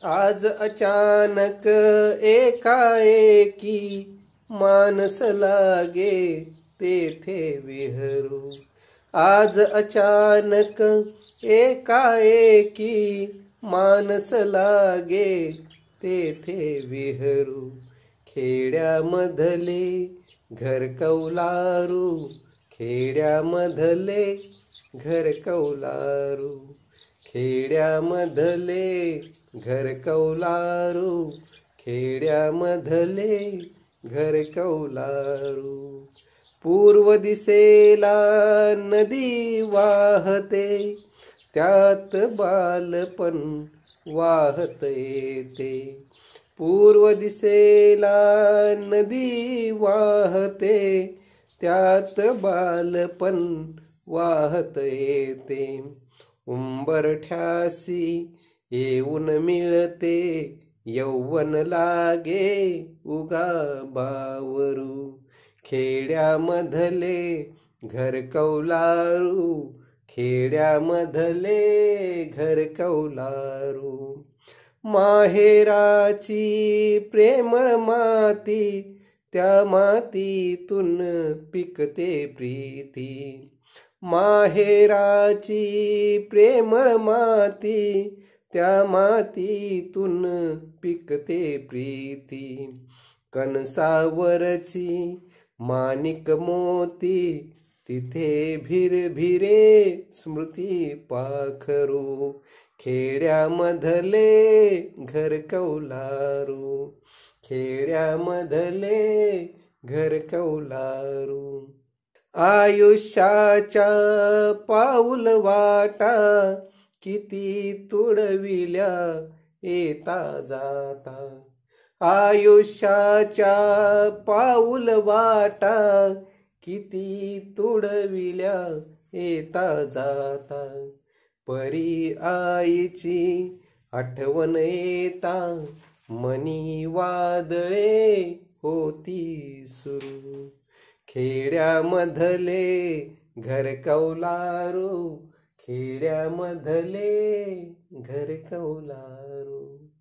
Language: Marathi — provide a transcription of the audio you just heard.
आज अचानक एकाएकी मानस लागे तेथे विहरू। आज अचानक एकाएकी मानस लागे तेथे विहरू। खेड्यामधले घर कौलारू, खेड्यामधले घर कौलारू, खेड्यामधले घर कौलारू, खेड्यामधले घर कौलारू। पूर्व दिसेला नदी वाहते, त्यात बालपण वाहत येते। पूर्व दिसेला नदी वाहते, त्यात बालपण वाहत येते। उंबरठ्यासी येऊन मिळते, यौवन लागे उगा बावरू। खेड्यामधले घर कौलारू, खेड्यामधले घर कौलारू। माहेराची प्रेमळ माती, त्या मातीतून पिकते प्रीती। माहेराची प्रेमळ माती, त्या मातीतून पिकते प्रीती। कणसावरची माणिक मोती, तिथे भिरभिरे स्मृती पाखरू। खेड्यामधले घर कौलारू, खेड्यामधले घर कौलारू। आयुष्याच्या पाऊल वाटा किती तुडविल्या येता जाता। आयुष्याच्या पाऊल वाटा किती तुडविल्या येता जाता। परी आईची आठवण येता, मनी वादळे होती सुरू। खेड्यामधले घर कौलारू, खेड्यामधले घर कौलारू।